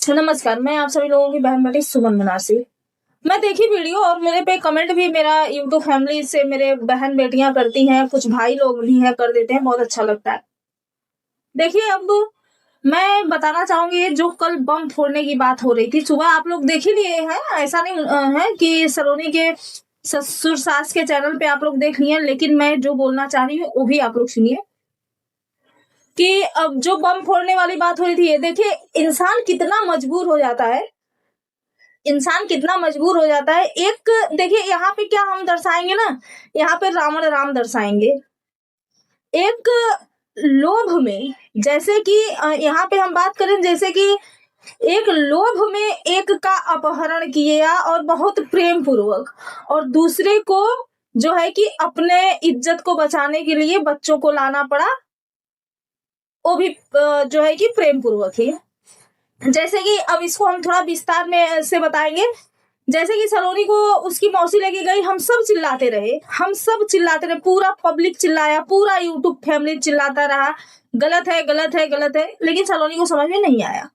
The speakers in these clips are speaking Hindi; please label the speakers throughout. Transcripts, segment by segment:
Speaker 1: नमस्कार, मैं आप सभी लोगों की बहन बेटी सुमन मनासी। मैं देखी वीडियो और मेरे पे कमेंट भी मेरा यूट्यूब फैमिली से मेरे बहन बेटियां करती हैं, कुछ भाई लोग भी हैं कर देते हैं, बहुत अच्छा लगता है। देखिए, अब मैं बताना चाहूंगी जो कल बम फोड़ने की बात हो रही थी, सुबह आप लोग देख ही लिए हैं। ऐसा नहीं है कि सलोनी के ससुर सास के चैनल पे आप लोग देख लिए, लेकिन मैं जो बोलना चाह रही हूँ वो भी आप लोग सुनिए कि अब जो बम फोड़ने वाली बात हो रही थी, ये देखिए इंसान कितना मजबूर हो जाता है। इंसान कितना मजबूर हो जाता है। एक देखिए यहाँ पे क्या हम दर्शाएंगे ना, यहाँ पे रावण राम दर्शाएंगे एक लोभ में। जैसे कि यहाँ पे हम बात करें, जैसे कि एक लोभ में एक का अपहरण किया और बहुत प्रेम पूर्वक, और दूसरे को जो है कि अपने इज्जत को बचाने के लिए बच्चों को लाना पड़ा, वो भी जो है कि प्रेम पूर्वक ही। जैसे कि अब इसको हम थोड़ा विस्तार में से बताएंगे। जैसे कि सलोनी को उसकी मौसी लेके गई, हम सब चिल्लाते रहे, पूरा पब्लिक चिल्लाया, पूरा यूट्यूब फैमिली चिल्लाता रहा, गलत है गलत है गलत है, लेकिन सलोनी को समझ में नहीं आया।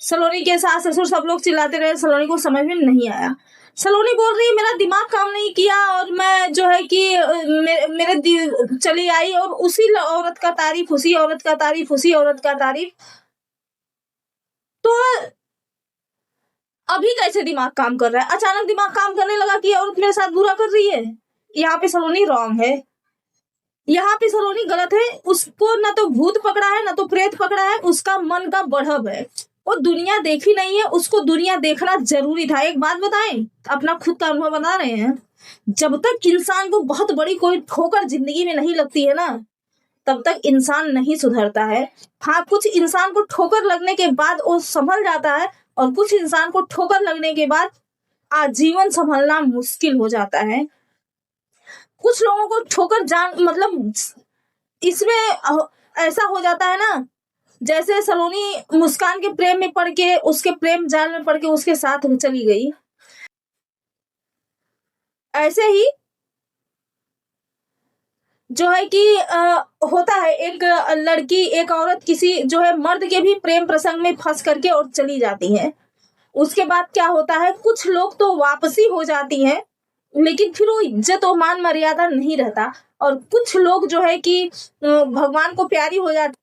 Speaker 1: सलोनी के सास ससुर सब लोग चिल्लाते रहे, सलोनी को समझ में नहीं आया। सलोनी बोल रही है मेरा दिमाग काम नहीं किया और मैं जो है कि मेरे चली आई, और उसी औरत का तारीफ, उसी औरत का तारीफ, उसी औरत का तारीफ। तो अभी कैसे दिमाग काम कर रहा है? अचानक दिमाग काम करने लगा कि औरत मेरे साथ बुरा कर रही है। यहाँ पे सलोनी रॉन्ग है, यहाँ पे सलोनी गलत है। उसको ना तो भूत पकड़ा है ना तो प्रेत पकड़ा है, उसका मन का बढ़ब है। वो दुनिया देखी नहीं है, उसको दुनिया देखना जरूरी था। एक बात बताएं, अपना खुद का अनुभव बता रहे हैं, जब तक इंसान को बहुत बड़ी कोई ठोकर जिंदगी में नहीं लगती है ना, तब तक इंसान नहीं सुधरता है। हाँ, कुछ इंसान को ठोकर लगने के बाद वो संभल जाता है, और कुछ इंसान को ठोकर लगने के बाद आजीवन संभलना मुश्किल हो जाता है। कुछ लोगों को ठोकर जान मतलब इसमें ऐसा हो जाता है ना, जैसे सलोनी मुस्कान के प्रेम में पड़ के, उसके प्रेम जाल में पड़ के उसके साथ चली गई। ऐसे ही जो है कि होता है, एक लड़की, एक औरत किसी जो है मर्द के भी प्रेम प्रसंग में फंस करके और चली जाती है। उसके बाद क्या होता है, कुछ लोग तो वापसी हो जाती हैं, लेकिन फिर वो इज्जत और मान मर्यादा नहीं रहता। और कुछ लोग जो है कि भगवान को प्यारी हो जाती,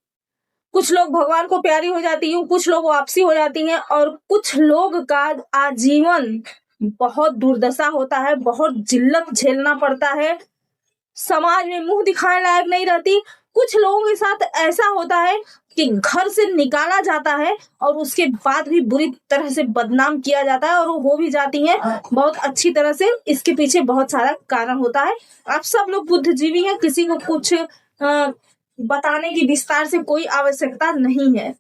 Speaker 1: कुछ लोग भगवान को प्यारी हो जाती है, कुछ लोग वापसी हो जाती हैं, और कुछ लोग का आजीवन बहुत दुर्दशा होता है, बहुत जिल्लत झेलना पड़ता है, समाज में मुंह दिखाने लायक नहीं रहती। कुछ लोगों के साथ ऐसा होता है कि घर से निकाला जाता है और उसके बाद भी बुरी तरह से बदनाम किया जाता है, और वो हो भी जाती है बहुत अच्छी तरह से। इसके पीछे बहुत सारा कारण होता है। आप सब लोग बुद्धिजीवी हैं, किसी को कुछ बताने की विस्तार से कोई आवश्यकता नहीं है।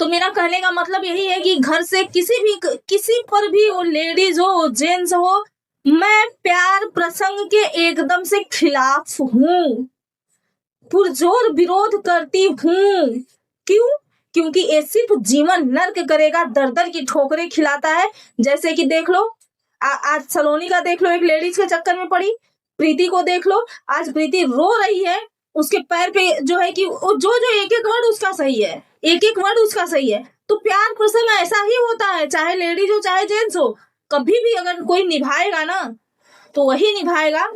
Speaker 1: तो मेरा कहने का मतलब यही है कि घर से किसी पर भी, वो लेडीज हो जेंट्स हो, मैं प्यार प्रसंग के एकदम से खिलाफ हूँ, पुरजोर विरोध करती हूँ। क्यों? क्योंकि ये सिर्फ जीवन नर्क करेगा, दर दर की ठोकरें खिलाता है। जैसे कि देख लो, आज सलोनी का देख लो, एक लेडीज के चक्कर में पड़ी। प्रीति को देख लो, आज प्रीति रो रही है, उसके पैर पे जो है कि जो एक एक वर्ड उसका सही है, एक एक वर्ड उसका सही है। तो प्यार प्रसंग ऐसा ही होता है, चाहे लेडीज हो चाहे जेंट्स हो। कभी भी अगर कोई निभाएगा ना, तो वही निभाएगा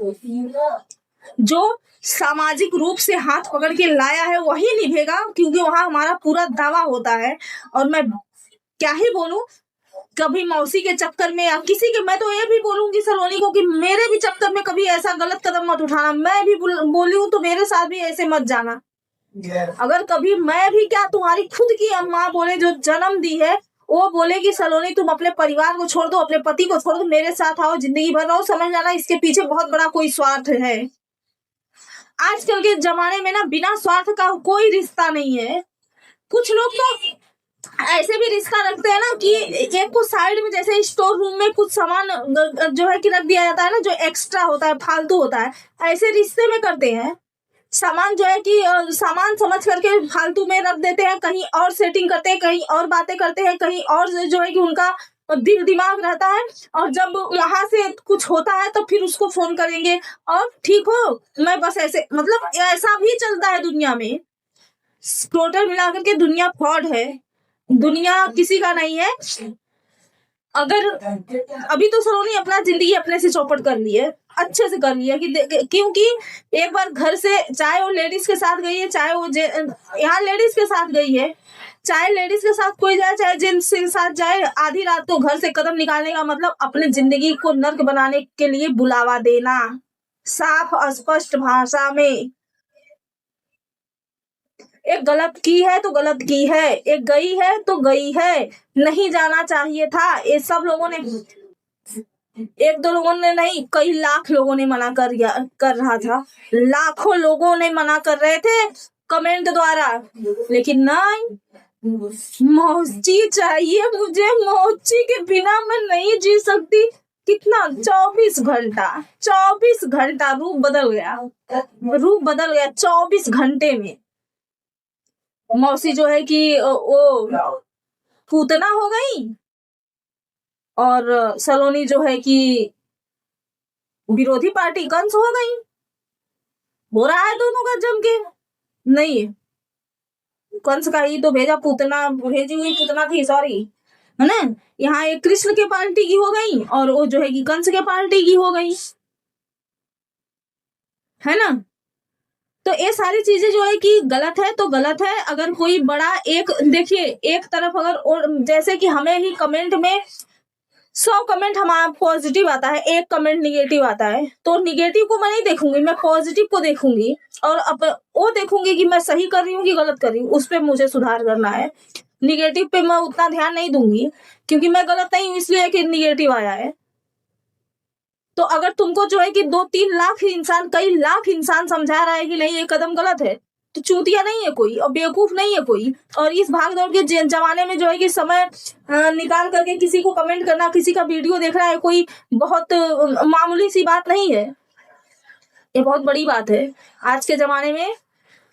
Speaker 1: जो सामाजिक रूप से हाथ पकड़ के लाया है, वही निभेगा, क्योंकि वहां हमारा पूरा दावा होता है। और मैं क्या ही बोलूं, कभी मौसी के चक्कर में या किसी के, मैं तो ये भी बोलूंगी सलोनी को कि मेरे भी चक्कर में कभी ऐसा गलत कदम मत उठाना। मैं भी बोली हूँ तो मेरे साथ भी ऐसे मत जाना। अगर कभी मैं भी, क्या तुम्हारी खुद की अम्मा बोले जो जन्म दी है, वो बोले कि सलोनी तुम अपने परिवार को छोड़ दो, अपने पति को छोड़ दो, मेरे साथ आओ, जिंदगी भर रहो, समझ जाना इसके पीछे बहुत बड़ा कोई स्वार्थ है। आजकल के जमाने में ना बिना स्वार्थ का कोई रिश्ता नहीं है। कुछ लोग तो ऐसे भी रिश्ता रखते हैं ना कि एक को साइड में, जैसे स्टोर रूम में कुछ सामान जो है कि रख दिया जाता है ना, जो एक्स्ट्रा होता है, फालतू होता है, ऐसे रिश्ते में करते हैं। सामान जो है कि सामान समझ करके फालतू में रख देते हैं, कहीं और सेटिंग करते हैं, कहीं और बातें करते हैं, कहीं और जो है कि उनका दिल दिमाग रहता है। और जब वहां से कुछ होता है तो फिर उसको फोन करेंगे, और ठीक हो, मैं बस ऐसे, मतलब ऐसा भी चलता है दुनिया में। टोटल मिलाकर के दुनिया फ्रॉड है। दुनिया किसी का नहीं है। अगर अभी तो सलोनी अपना जिंदगी अपने से चौपट कर ली है, अच्छे से कर लिया कि क्योंकि एक बार घर से, चाहे वो लेडीज के साथ गई है, चाहे वो यहाँ लेडीज के साथ गई है, चाहे लेडीज के साथ कोई जाए, चाहे जेंट्स के साथ जाए, आधी रात को घर से कदम निकालने का मतलब अपने जिंदगी को नर्क बनाने के लिए बुलावा देना, साफ स्पष्ट भाषा में। एक गलत की है तो गलत की है, एक गई है तो गई है, नहीं जाना चाहिए था। ये सब लोगों ने, एक दो लोगों ने नहीं, कई लाख लोगों ने मना कर रहा था, लाखों लोगों ने मना कर रहे थे कमेंट द्वारा, लेकिन नहीं, मौची चाहिए मुझे, मौची के बिना मैं नहीं जी सकती। कितना 24 घंटा रूप बदल गया 24 घंटे में। मौसी जो है कि वो पूतना हो गई और सलोनी जो है कि विरोधी पार्टी कंस हो गई। हो रहा है दोनों का जम के। नहीं, कंस का ही तो भेजा, पूतना भेजी हुई पूतना थी, सॉरी, है ना। यहाँ एक कृष्ण के पार्टी की हो गई और वो जो है कि कंस के पार्टी की हो गई, है ना। तो ये सारी चीजें जो है कि गलत है तो गलत है। अगर कोई बड़ा एक, देखिए एक तरफ अगर, और जैसे कि हमें ही कमेंट में 100 कमेंट हमारा पॉजिटिव आता है, एक कमेंट निगेटिव आता है, तो निगेटिव को मैं नहीं देखूंगी, मैं पॉजिटिव को देखूंगी और वो देखूंगी कि मैं सही कर रही हूँ कि गलत कर रही हूँ, उस पर मुझे सुधार करना है। निगेटिव पे मैं उतना ध्यान नहीं दूंगी क्योंकि मैं गलत नहीं हूँ इसलिए कि निगेटिव आया है। तो अगर तुमको जो है कि 2-3 लाख इंसान, कई लाख इंसान समझा रहा है कि नहीं ये कदम गलत है, तो चूतिया नहीं है कोई और बेवकूफ नहीं है कोई। और इस भागदौड़ के जमाने में जो है कि समय निकाल करके किसी को कमेंट करना, किसी का वीडियो देखना है कोई बहुत मामूली सी बात नहीं है, ये बहुत बड़ी बात है। आज के जमाने में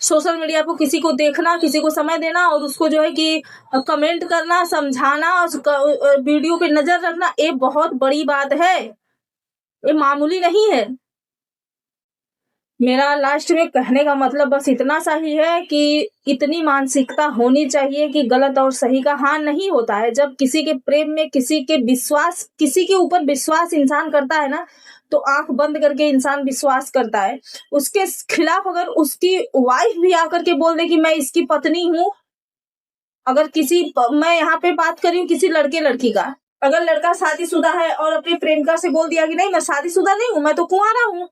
Speaker 1: सोशल मीडिया पर किसी को देखना, किसी को समय देना और उसको जो है कि कमेंट करना, समझाना, वीडियो पे नजर रखना, ये बहुत बड़ी बात है, ये मामूली नहीं है। मेरा लास्ट में कहने का मतलब बस इतना सा ही है कि इतनी मानसिकता होनी चाहिए कि गलत और सही का हाँ नहीं होता है। जब किसी के प्रेम में, किसी के ऊपर विश्वास इंसान करता है ना, तो आंख बंद करके इंसान विश्वास करता है। उसके खिलाफ अगर उसकी वाइफ भी आकर के बोल दे कि मैं इसकी पत्नी हूँ, अगर मैं यहाँ पे बात कर रही हूँ किसी लड़की का, अगर लड़का शादीशुदा है और अपनी प्रेमिका से बोल दिया कि नहीं मैं शादीशुदा नहीं हूँ, मैं तो कुंवारा हूँ,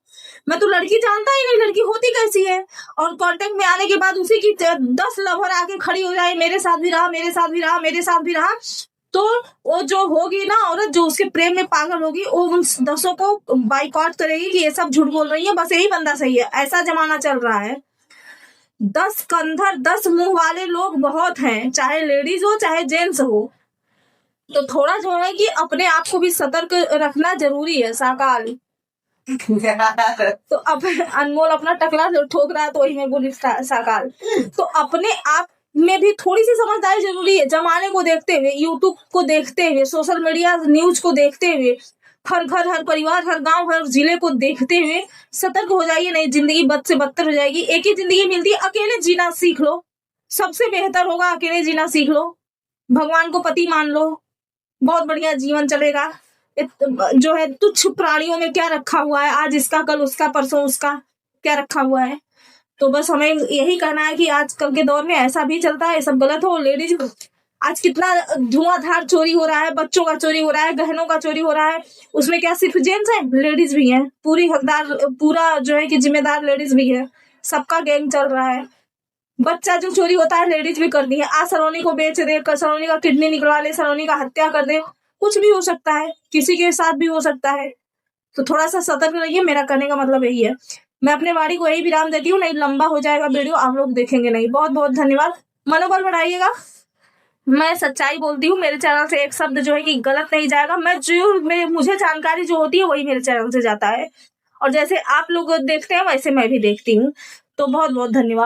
Speaker 1: मैं तो लड़की जानता ही नहीं लड़की होती कैसी है, और कांटेक्ट में आने के बाद उसी की 10 लवर आके खड़ी हो जाए, मेरे साथ भी रहा, मेरे साथ भी रहा, मेरे साथ भी रहा, तो वो जो होगी ना औरत, जो उसके प्रेम में पागल होगी, वो उन 10 को बाइकआउट करेगी कि ये सब झूठ बोल रही है, बस यही बंदा सही है। ऐसा जमाना चल रहा है। 10 कंधर 10 मुंह वाले लोग बहुत हैं, चाहे लेडीज हो चाहे जेंट्स हो। तो थोड़ा जो है कि अपने आप को भी सतर्क रखना जरूरी है। साकाल तो अब अनमोल अपना टकला ठोक रहा है तो वही मैं बोली साकाल। तो अपने आप में भी थोड़ी सी समझदारी जरूरी है। जमाने को देखते हुए, यूट्यूब को देखते हुए, सोशल मीडिया न्यूज को देखते हुए, हर घर, हर परिवार, हर गांव, हर जिले को देखते हुए सतर्क हो जाइए, नहीं जिंदगी बद से बदतर हो जाएगी। एक ही जिंदगी मिलती है, अकेले जीना सीख लो, सबसे बेहतर होगा। अकेले जीना सीख लो, भगवान को पति मान लो, बहुत बढ़िया जीवन चलेगा। जो है तुच्छ प्राणियों में क्या रखा हुआ है, आज इसका कल उसका परसों उसका, क्या रखा हुआ है। तो बस हमें यही कहना है कि आजकल के दौर में ऐसा भी चलता है, सब गलत हो। लेडीज आज कितना धुआंधार चोरी हो रहा है, बच्चों का चोरी हो रहा है, गहनों का चोरी हो रहा है, उसमें क्या सिर्फ जेंट्स है, लेडीज भी है, पूरी हकदार, पूरा जो है कि जिम्मेदार लेडीज भी है, सबका गैंग चल रहा है। बच्चा जो चोरी होता है लेडीज भी करती है। आज सलोनी को बेच दे, सलोनी का किडनी निकलवा ले, सलोनी का हत्या कर दे, कुछ भी हो सकता है, किसी के साथ भी हो सकता है। तो थोड़ा सा सतर्क रहिए, मेरा कहने का मतलब यही है। मैं अपने वाणी को यही विराम देती हूँ, नहीं लंबा हो जाएगा वीडियो, आप लोग देखेंगे नहीं। बहुत बहुत धन्यवाद, मनोबल बढ़ाइएगा। मैं सच्चाई बोलती हूँ, मेरे चैनल से एक शब्द जो है कि गलत नहीं जाएगा। मुझे जानकारी जो होती है वही मेरे चैनल से जाता है, और जैसे आप लोग देखते हैं वैसे मैं भी देखती हूँ। तो बहुत बहुत धन्यवाद।